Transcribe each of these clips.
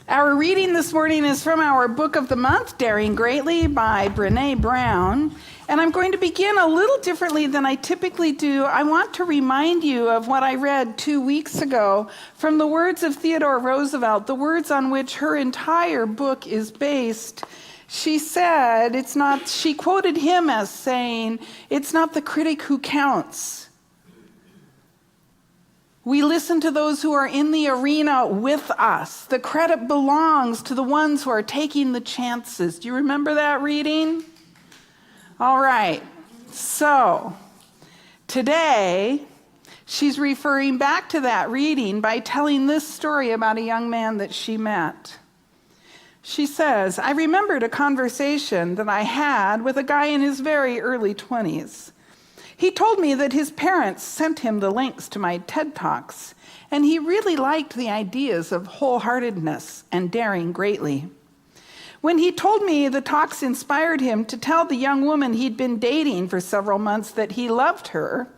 Our reading this morning is from our book of the month, Daring Greatly by Bren. And I'm going to begin a little differently than I typically do. I want to remind you of what I read 2 weeks ago from the words of Theodore Roosevelt, the words on which her entire book is based. She said, she quoted him as saying, "It's not the critic who counts. We listen to those who are in the arena with us. The credit belongs to the ones who are taking the chances." Do you remember that reading? All right. So, today, she's referring back to that reading by telling this story about a young man that she met. She says, "I remembered a conversation that I had with a guy in his very early 20s. He told me that his parents sent him the links to my TED Talks, and he really liked the ideas of wholeheartedness and daring greatly. When he told me the talks inspired him to tell the young woman he'd been dating for several months that he loved her,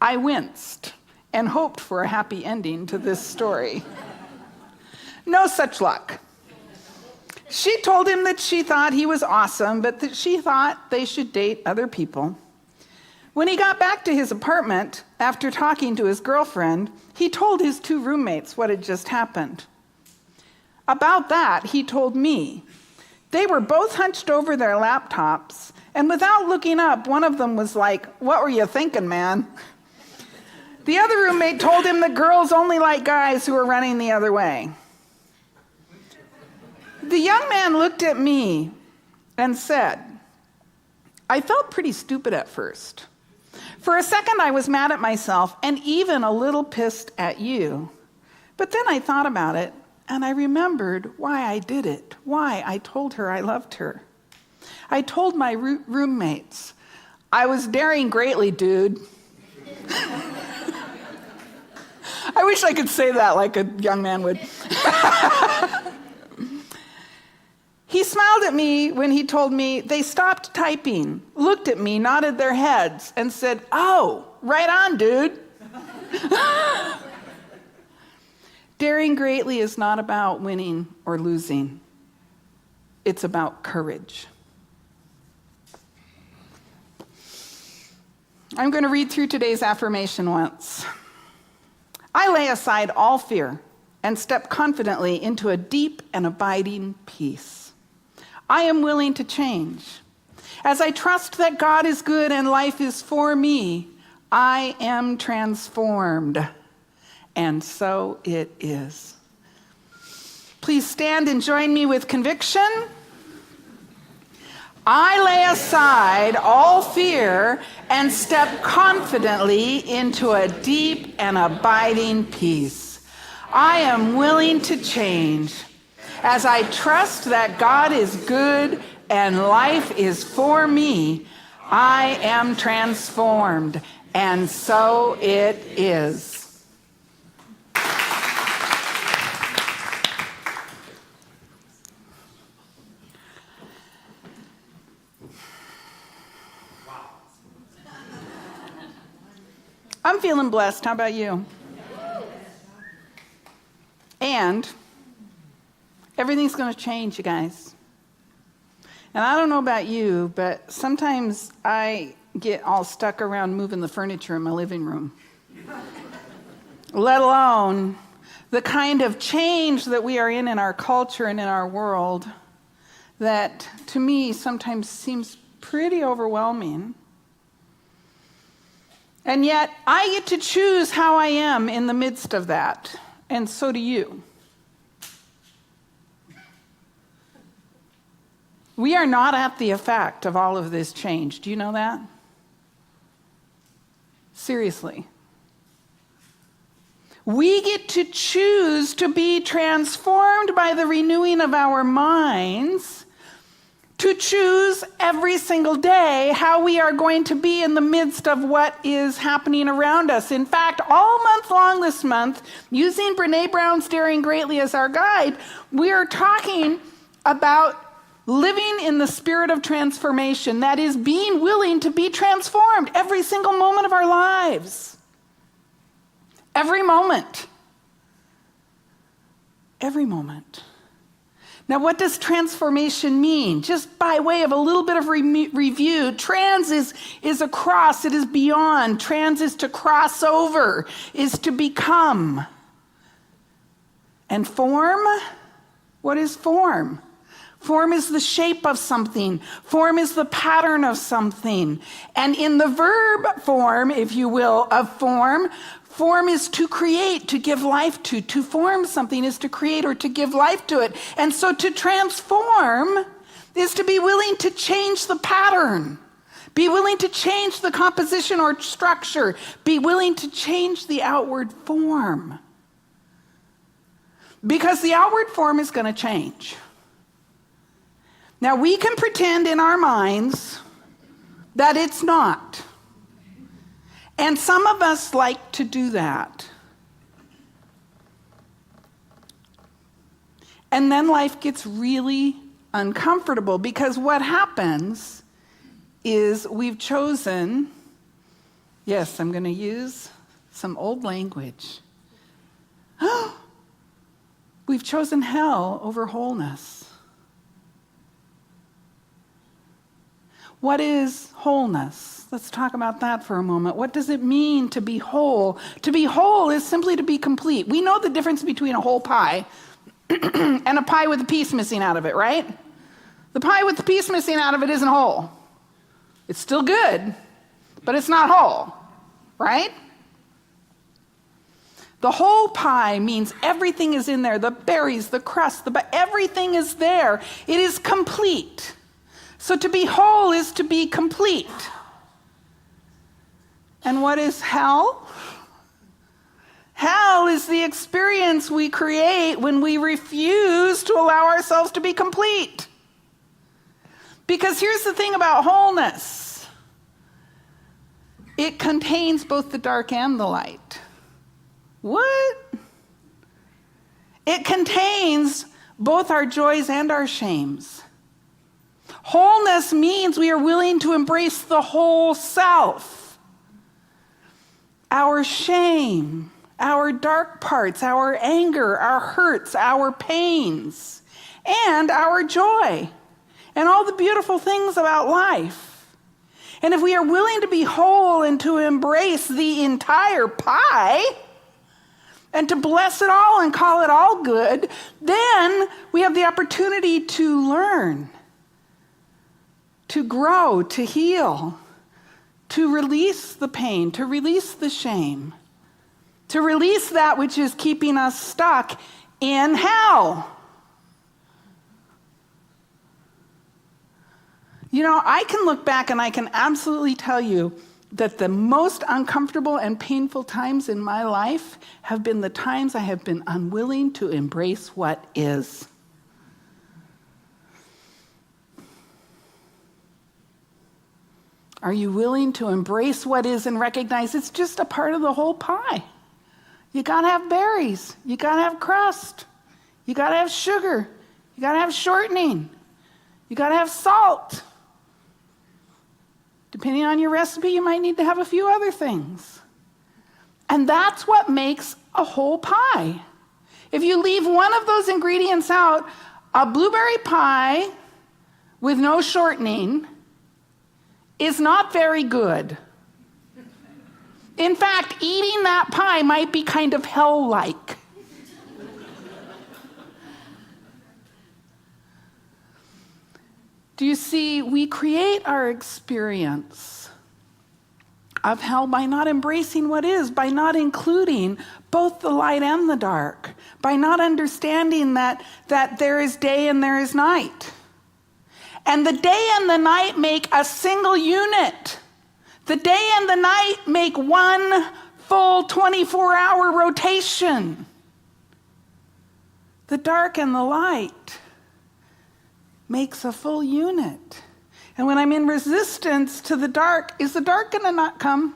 I winced and hoped for a happy ending to this story. No such luck. She told him that she thought he was awesome, but that she thought they should date other people. When he got back to his apartment, after talking to his girlfriend, he told his 2 roommates what had just happened. About that, he told me. They were both hunched over their laptops, and without looking up, one of them was like, 'What were you thinking, man?' The other roommate told him that girls only like guys who are running the other way. The young man looked at me and said, 'I felt pretty stupid at first. For a second, I was mad at myself and even a little pissed at you. But then I thought about it, and I remembered why I did it, why I told her I loved her. I told my roommates, I was daring greatly, dude.'" I wish I could say that like a young man would. He smiled at me when he told me they stopped typing, looked at me, nodded their heads, and said, "Oh, right on, dude." Daring greatly is not about winning or losing. It's about courage. I'm going to read through today's affirmation once. I lay aside all fear and step confidently into a deep and abiding peace. I am willing to change. As I trust that God is good and life is for me, I am transformed. And so it is. Please stand and join me with conviction. I lay aside all fear and step confidently into a deep and abiding peace. I am willing to change. As I trust that God is good and life is for me, I am transformed, and so it is. I'm feeling blessed. How about you? And everything's going to change, you guys. And I don't know about you, but sometimes I get all stuck around moving the furniture in my living room. Let alone the kind of change that we are in our culture and in our world that, to me, sometimes seems pretty overwhelming. And yet, I get to choose how I am in the midst of that, and so do you. We are not at the effect of all of this change. Do you know that? Seriously. We get to choose to be transformed by the renewing of our minds, to choose every single day how we are going to be in the midst of what is happening around us. In fact, all month long this month, using Brene Brown's Daring Greatly as our guide, we are talking about living in the spirit of transformation, that is, being willing to be transformed every single moment of our lives. Every moment. Every moment. Now, what does transformation mean? Just by way of a little bit of review, trans is across, it is beyond. Trans is to cross over, is to become. And form? What is form? Form is the shape of something. Form is the pattern of something. And in the verb form, if you will, of form, form is to create, to give life to. To form something is to create or to give life to it. And so to transform is to be willing to change the pattern, be willing to change the composition or structure, be willing to change the outward form. Because the outward form is going to change. Now, we can pretend in our minds that it's not. And some of us like to do that. And then life gets really uncomfortable because what happens is we've chosen, yes, I'm going to use some old language. We've chosen hell over wholeness. What is wholeness? Let's talk about that for a moment. What does it mean to be whole? To be whole is simply to be complete. We know the difference between a whole pie and a pie with a piece missing out of it, right? The pie with the piece missing out of it isn't whole. It's still good, but it's not whole, right? The whole pie means everything is in there. The berries, the crust, everything is there. It is complete. So to be whole is to be complete. And what is hell? Hell is the experience we create when we refuse to allow ourselves to be complete. Because here's the thing about wholeness. It contains both the dark and the light. What? It contains both our joys and our shames. Wholeness means we are willing to embrace the whole self. Our shame, our dark parts, our anger, our hurts, our pains, and our joy, and all the beautiful things about life. And if we are willing to be whole and to embrace the entire pie, and to bless it all and call it all good, then we have the opportunity to learn, to grow, to heal, to release the pain, to release the shame, to release that which is keeping us stuck in hell. You know, I can look back and I can absolutely tell you that the most uncomfortable and painful times in my life have been the times I have been unwilling to embrace what is. Are you willing to embrace what is and recognize it's just a part of the whole pie? You gotta have berries. You gotta have crust. You gotta have sugar. You gotta have shortening. You gotta have salt. Depending on your recipe, you might need to have a few other things. And that's what makes a whole pie. If you leave one of those ingredients out, a blueberry pie with no shortening is not very good. In fact, eating that pie might be kind of hell-like. Do you see, we create our experience of hell by not embracing what is, by not including both the light and the dark, by not understanding that there is day and there is night. And the day and the night make a single unit. The day and the night make one full 24-hour rotation. The dark and the light makes a full unit. And when I'm in resistance to the dark, is the dark going to not come?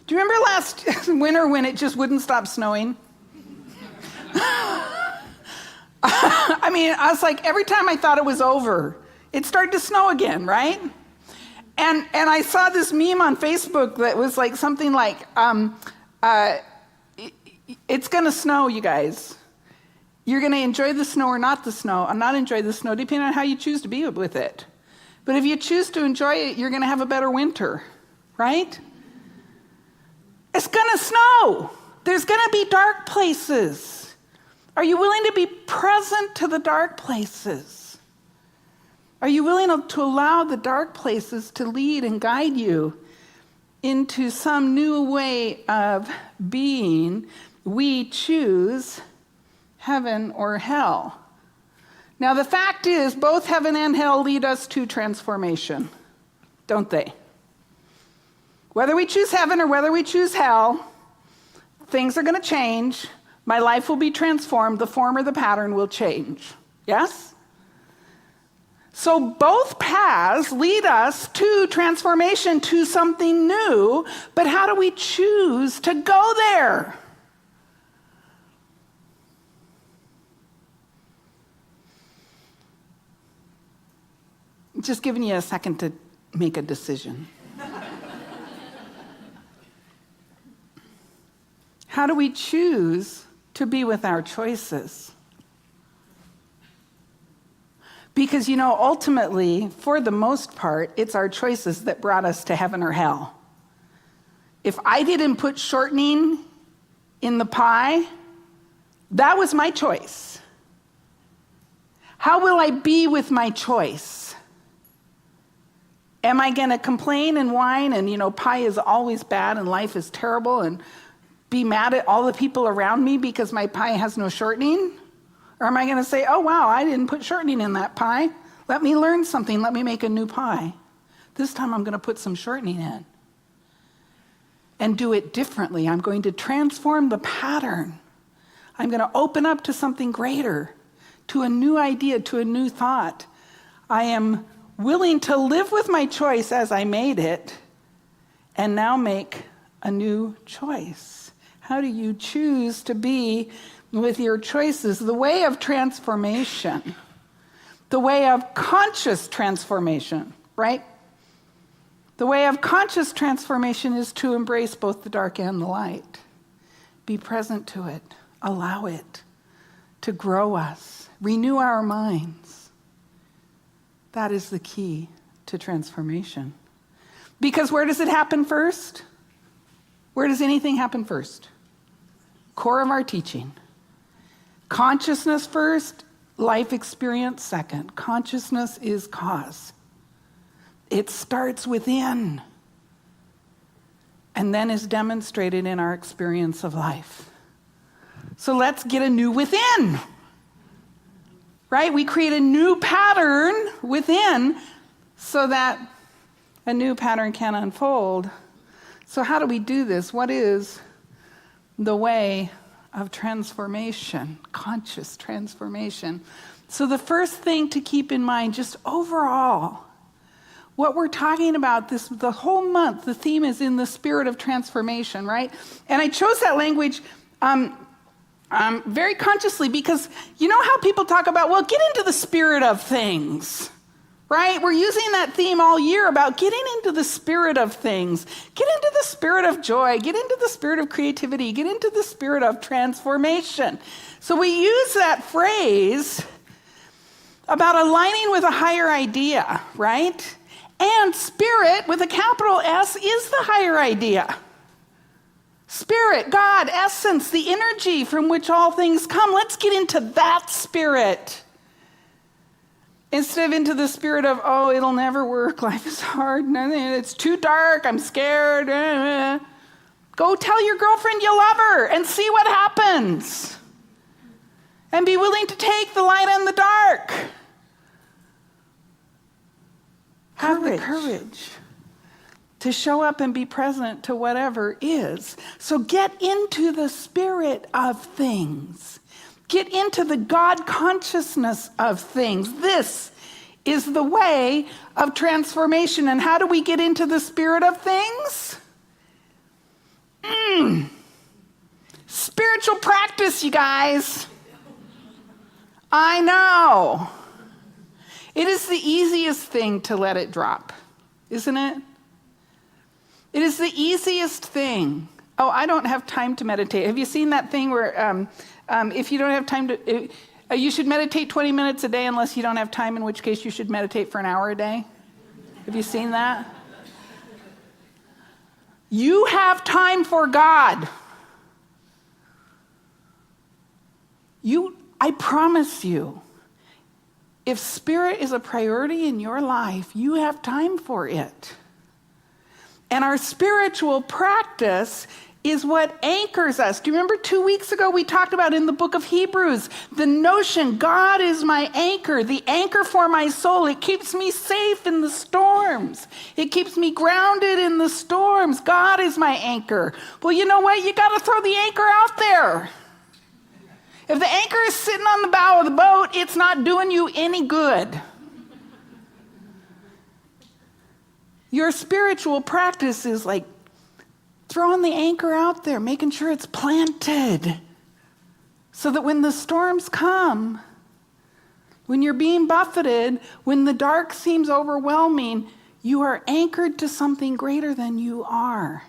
Do you remember last winter when it just wouldn't stop snowing? I mean, I was like, every time I thought it was over, it started to snow again, right? And I saw this meme on Facebook that was like something like, it's going to snow, you guys. You're going to enjoy the snow or not enjoy the snow, depending on how you choose to be with it. But if you choose to enjoy it, you're going to have a better winter, right? It's going to snow. There's going to be dark places. Are you willing to be present to the dark places? Are you willing to allow the dark places to lead and guide you into some new way of being? We choose heaven or hell. Now, the fact is, both heaven and hell lead us to transformation, don't they? Whether we choose heaven or whether we choose hell, things are going to change. My life will be transformed. The form or the pattern will change. Yes? So both paths lead us to transformation, to something new, but how do we choose to go there? Just giving you a second to make a decision. How do we choose to be with our choices? Because, ultimately, for the most part, it's our choices that brought us to heaven or hell. If I didn't put shortening in the pie, that was my choice. How will I be with my choice? Am I going to complain and whine and, pie is always bad and life is terrible and be mad at all the people around me because my pie has no shortening? Or am I going to say, oh, wow, I didn't put shortening in that pie. Let me learn something. Let me make a new pie. This time I'm going to put some shortening in and do it differently. I'm going to transform the pattern. I'm going to open up to something greater, to a new idea, to a new thought. I am willing to live with my choice as I made it and now make a new choice. How do you choose to be with your choices? The way of transformation, the way of conscious transformation, right? The way of conscious transformation is to embrace both the dark and the light. Be present to it. Allow it to grow us, renew our minds. That is the key to transformation. Because where does it happen first? Where does anything happen first? Core of our teaching. Consciousness first, life experience second. Consciousness is cause. It starts within and then is demonstrated in our experience of life. So let's get a new within. Right? We create a new pattern within so that a new pattern can unfold. So how do we do this? What is the way of transformation, conscious transformation? So the first thing to keep in mind, just overall, what we're talking about the whole month, the theme is in the spirit of transformation, right? And I chose that language very consciously because you know how people talk about, well, get into the spirit of things, right? We're using that theme all year about getting into the spirit of things. Get into the spirit of joy. Get into the spirit of creativity. Get into the spirit of transformation. So we use that phrase about aligning with a higher idea, right? And spirit with a capital S is the higher idea. Spirit, God, essence, the energy from which all things come. Let's get into that spirit. Instead of into the spirit of, oh, it'll never work. Life is hard. It's too dark. I'm scared. Go tell your girlfriend you love her and see what happens. And be willing to take the light and the dark. Have the courage to show up and be present to whatever is. So get into the spirit of things. Get into the God consciousness of things. This is the way of transformation. And how do we get into the spirit of things? Spiritual practice, you guys. I know. It is the easiest thing to let it drop, isn't it? It is the easiest thing Oh, I don't have time to meditate. Have you seen that thing where if you don't have time to, you should meditate 20 minutes a day unless you don't have time, in which case you should meditate for an hour a day? Have you seen that? You have time for God. I promise you, if spirit is a priority in your life, you have time for it. And our spiritual practice is what anchors us. Do you remember 2 weeks ago we talked about in the book of Hebrews, the notion, God is my anchor, the anchor for my soul. It keeps me safe in the storms. It keeps me grounded in the storms. God is my anchor. Well, you know what? You got to throw the anchor out there. If the anchor is sitting on the bow of the boat, it's not doing you any good. Your spiritual practice is like throwing the anchor out there, making sure it's planted, so that when the storms come, when you're being buffeted, when the dark seems overwhelming, you are anchored to something greater than you are.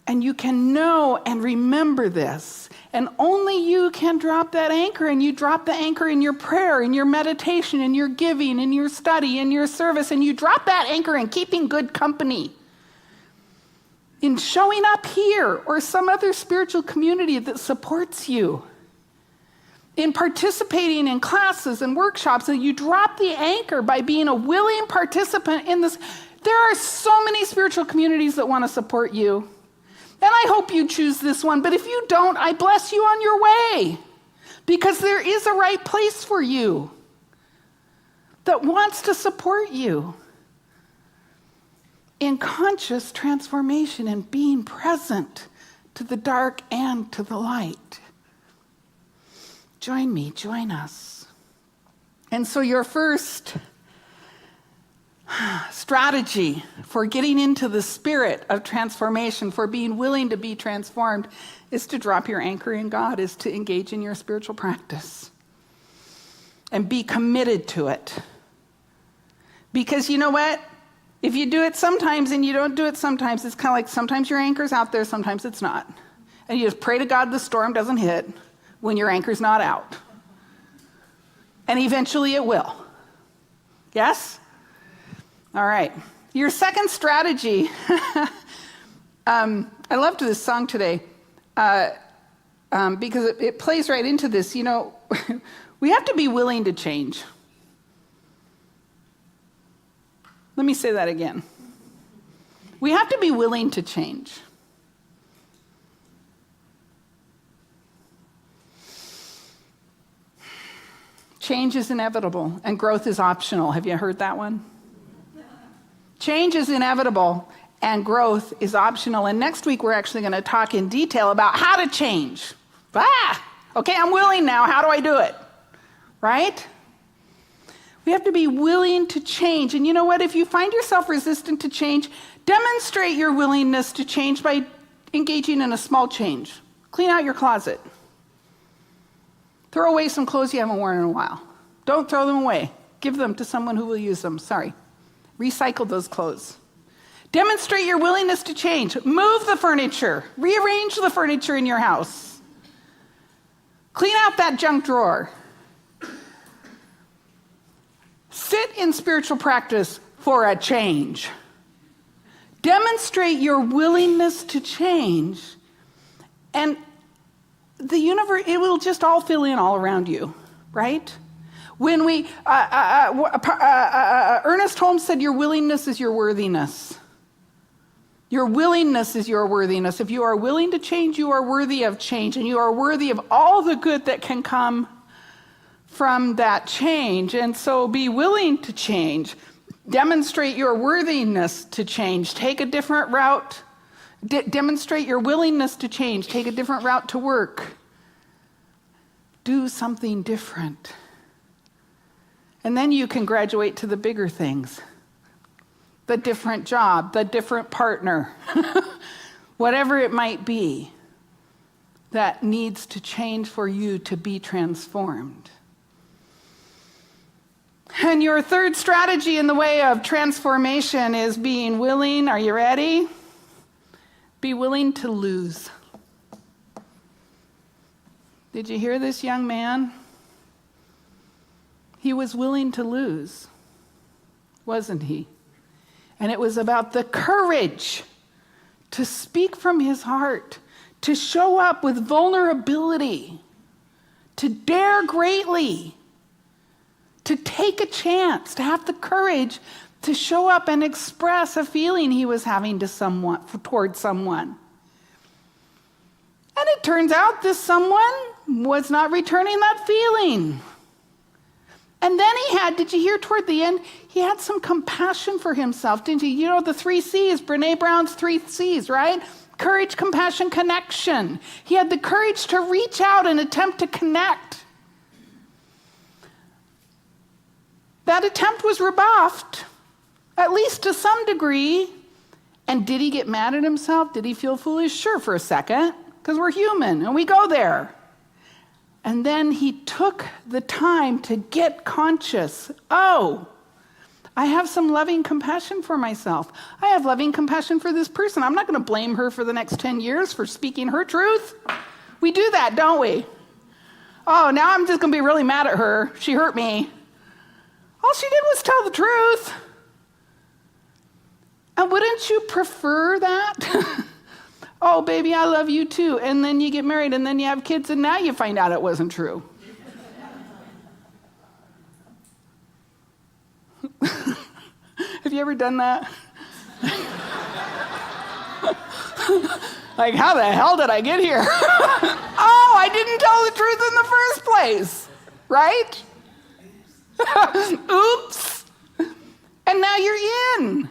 And you can know and remember this. And only you can drop that anchor. And you drop the anchor in your prayer, in your meditation, in your giving, in your study, in your service. And you drop that anchor in keeping good company, in showing up here or some other spiritual community that supports you, in participating in classes and workshops. And you drop the anchor by being a willing participant in this. There are so many spiritual communities that want to support you. And I hope you choose this one, but if you don't, I bless you on your way, because there is a right place for you that wants to support you in conscious transformation and being present to the dark and to the light. Join me, join us. And so your first strategy for getting into the spirit of transformation, for being willing to be transformed, is to drop your anchor in God, is to engage in your spiritual practice and be committed to it. Because you know what? If you do it sometimes and you don't do it sometimes, it's kind of like sometimes your anchor's out there, sometimes it's not. And you just pray to God the storm doesn't hit when your anchor's not out. And eventually it will. Yes? All right. Your second strategy, I loved this song today because it plays right into this. You know, we have to be willing to change. Let me say that again. We have to be willing to change. Change is inevitable and growth is optional. Have you heard that one? Change is inevitable and growth is optional. And next week, we're actually going to talk in detail about how to change. Okay, I'm willing now. How do I do it? Right? We have to be willing to change. And you know what? If you find yourself resistant to change, demonstrate your willingness to change by engaging in a small change. Clean out your closet. Throw away some clothes you haven't worn in a while. Don't throw them away. Give them to someone who will use them. Sorry. Recycle those clothes. Demonstrate your willingness to change. Move the furniture. Rearrange the furniture in your house. Clean out that junk drawer. Sit in spiritual practice for a change. Demonstrate your willingness to change, and the universe, it will just all fill in all around you, right? When Ernest Holmes said, your willingness is your worthiness. Your willingness is your worthiness. If you are willing to change, you are worthy of change, and you are worthy of all the good that can come from that change. And so be willing to change. Demonstrate your worthiness to change. Take a different route. Demonstrate your willingness to change. Take a different route to work. Do something different. And then you can graduate to the bigger things. The different job, the different partner, whatever it might be that needs to change for you to be transformed. And your third strategy in the way of transformation is being willing, are you ready? Be willing to lose. Did you hear this young man? He was willing to lose, wasn't he? And it was about the courage to speak from his heart, to show up with vulnerability, to dare greatly, to take a chance, to have the courage to show up and express a feeling he was having towards someone. And it turns out this someone was not returning that feeling. And then did you hear toward the end, he had some compassion for himself, didn't you? You know the 3 C's, Brene Brown's 3 C's, right? Courage, compassion, connection. He had the courage to reach out and attempt to connect. That attempt was rebuffed, at least to some degree. And did he get mad at himself? Did he feel foolish? Sure, for a second, because we're human and we go there. And then he took the time to get conscious. Oh, I have some loving compassion for myself. I have loving compassion for this person. I'm not going to blame her for the next 10 years for speaking her truth. We do that, don't we? Oh, now I'm just going to be really mad at her. She hurt me. All she did was tell the truth. And wouldn't you prefer that? Oh, baby, I love you too. And then you get married and then you have kids and now you find out it wasn't true. Have you ever done that? Like, how the hell did I get here? Oh, I didn't tell the truth in the first place, right? Oops. And now you're in.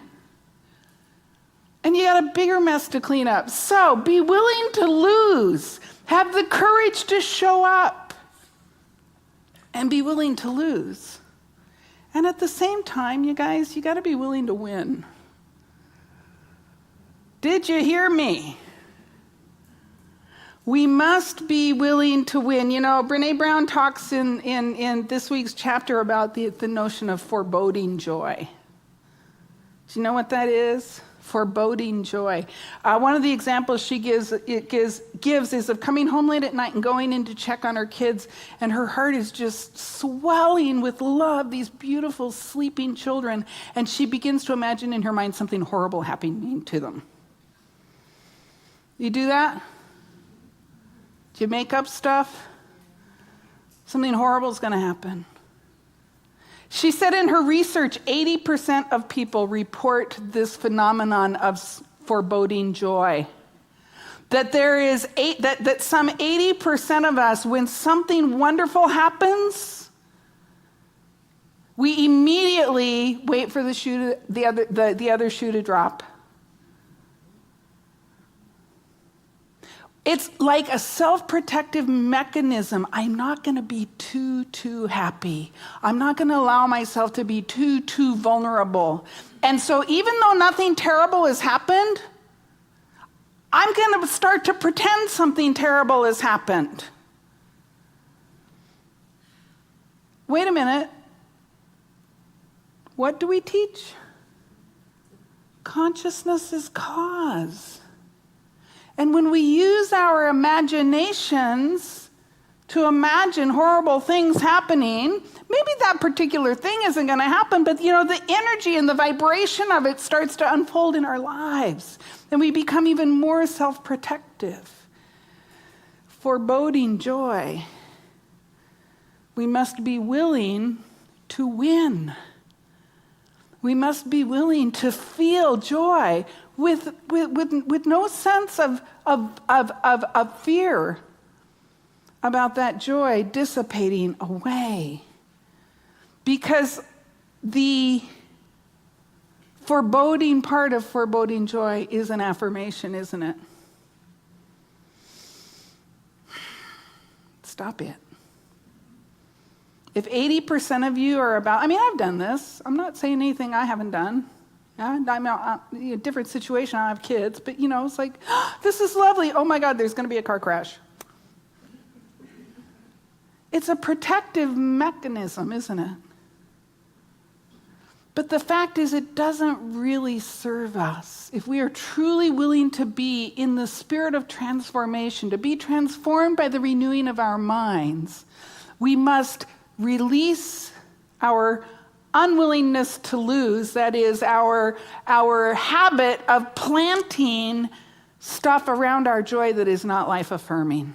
And you got a bigger mess to clean up. So be willing to lose. Have the courage to show up. And be willing to lose. And at the same time, you guys, you got to be willing to win. Did you hear me? We must be willing to win. You know, Brene Brown talks in this week's chapter about the notion of foreboding joy. Do you know what that is? Foreboding joy. One of the examples she gives is of coming home late at night and going in to check on her kids, and her heart is just swelling with love, these beautiful sleeping children, and she begins to imagine in her mind something horrible happening to them. You do that? Do you make up stuff? Something horrible is going to happen. She said in her research, 80% of people report this phenomenon of foreboding joy. That that some 80% of us, when something wonderful happens, we immediately wait for the other shoe to drop. It's like a self-protective mechanism. I'm not going to be too happy. I'm not going to allow myself to be too vulnerable. And so even though nothing terrible has happened, I'm going to start to pretend something terrible has happened. Wait a minute. What do we teach? Consciousness is cause. And when we use our imaginations to imagine horrible things happening, maybe that particular thing isn't going to happen, but you know, the energy and the vibration of it starts to unfold in our lives. And we become even more self-protective. Foreboding joy. We must be willing to win. We must be willing to feel joy with no sense of fear about that joy dissipating away. Because the foreboding part of foreboding joy is an affirmation, isn't it? Stop it. If 80% of you are I've done this. I'm not saying anything I haven't done. I'm in a different situation. I have kids, but it's like, this is lovely. Oh my God, there's going to be a car crash. It's a protective mechanism, isn't it? But the fact is, it doesn't really serve us. If we are truly willing to be in the spirit of transformation, to be transformed by the renewing of our minds, we must release our unwillingness to lose, that is, our habit of planting stuff around our joy that is not life-affirming.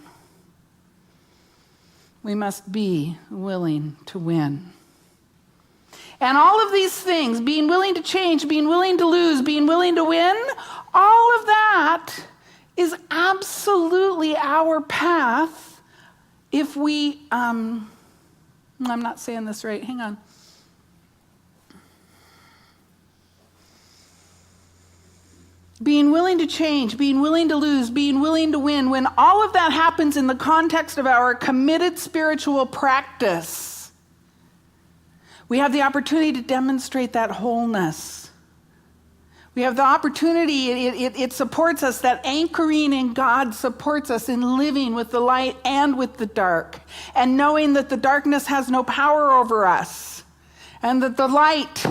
We must be willing to win. And all of these things, being willing to change, being willing to lose, being willing to win, all of that is absolutely our path if we, I'm not saying this right, hang on. Being willing to change, being willing to lose, being willing to win, when all of that happens in the context of our committed spiritual practice, we have the opportunity to demonstrate that wholeness. We have the opportunity, it supports us, that anchoring in God supports us in living with the light and with the dark, and knowing that the darkness has no power over us, and that the light,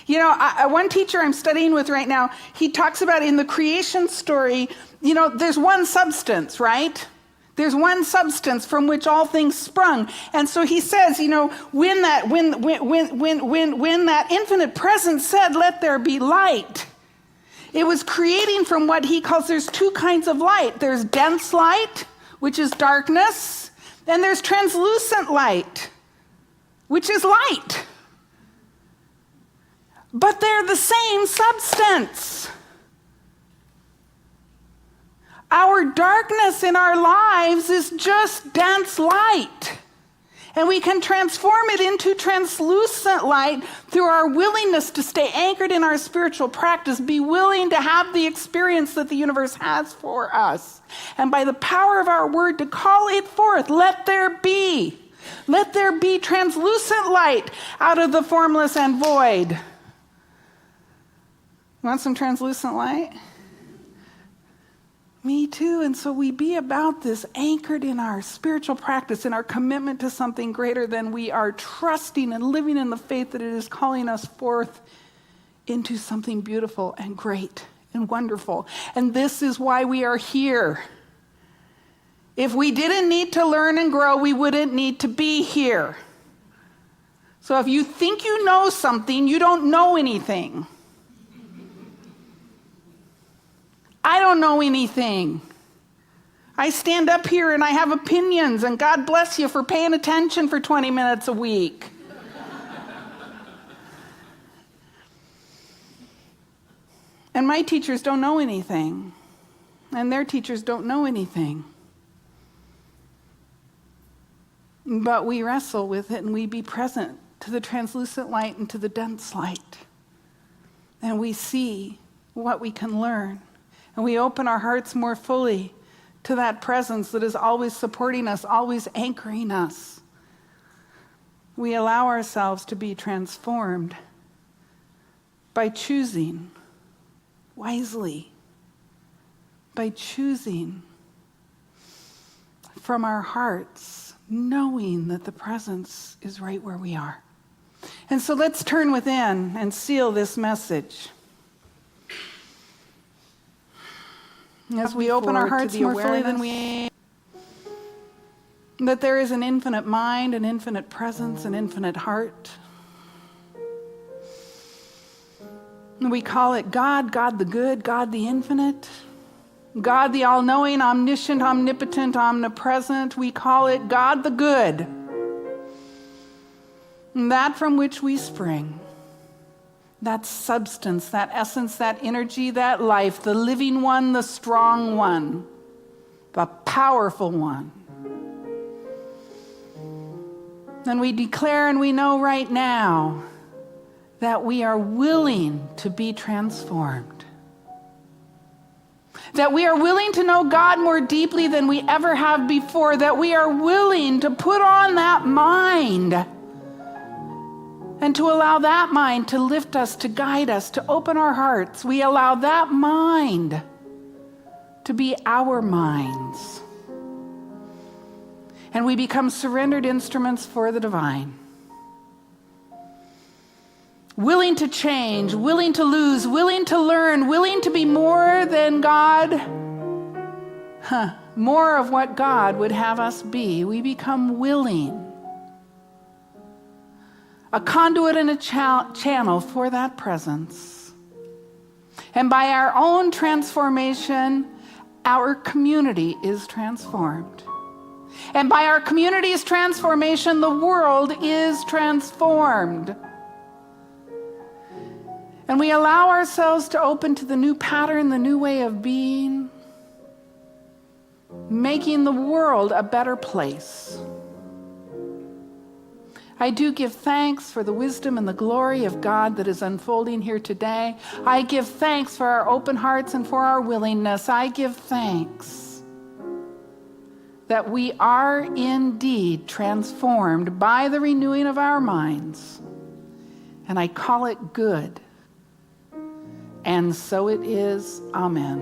one teacher I'm studying with right now, he talks about in the creation story, there's one substance, right? There's one substance from which all things sprung. And so he says, when that infinite presence said, "Let there be light," it was creating from what he calls, there's two kinds of light. There's dense light, which is darkness, and there's translucent light, which is light. But they're the same substance. Our darkness in our lives is just dense light. And we can transform it into translucent light through our willingness to stay anchored in our spiritual practice, be willing to have the experience that the universe has for us. And by the power of our word to call it forth, let there be. Let there be translucent light out of the formless and void. Want some translucent light? Me too. And so we be about this, anchored in our spiritual practice, in our commitment to something greater than we are, trusting and living in the faith that it is calling us forth into something beautiful and great and wonderful. And this is why we are here. If we didn't need to learn and grow, we wouldn't need to be here. So if you think you know something, you don't know anything. I don't know anything. I stand up here and I have opinions, and God bless you for paying attention for 20 minutes a week. And my teachers don't know anything, and their teachers don't know anything. But we wrestle with it, and we be present to the translucent light and to the dense light. And we see what we can learn. And we open our hearts more fully to that presence that is always supporting us, always anchoring us. We allow ourselves to be transformed by choosing wisely, by choosing from our hearts, knowing that the presence is right where we are. And so let's turn within and seal this message. As we open our hearts more fully than we, that there is an infinite mind, an infinite presence, an infinite heart. We call it God, God the good, God the infinite, God the all-knowing, omniscient, omnipotent, omnipresent. We call it God the good, and that from which we spring. That substance, that essence, that energy, that life, the living one, the strong one, the powerful one. And we declare and we know right now that we are willing to be transformed. That we are willing to know God more deeply than we ever have before. That we are willing to put on that mind and to allow that mind to lift us, to guide us, to open our hearts. We allow that mind to be our minds. And we become surrendered instruments for the divine. willing to change, willing to lose, willing to learn, willing to be more than God, more of what God would have us be. We become willing. A conduit and a channel for that presence. And by our own transformation, our community is transformed. And by our community's transformation, the world is transformed. And we allow ourselves to open to the new pattern, the new way of being, making the world a better place. I do give thanks for the wisdom and the glory of God that is unfolding here today. I give thanks for our open hearts and for our willingness. I give thanks that we are indeed transformed by the renewing of our minds. And I call it good. And so it is. Amen.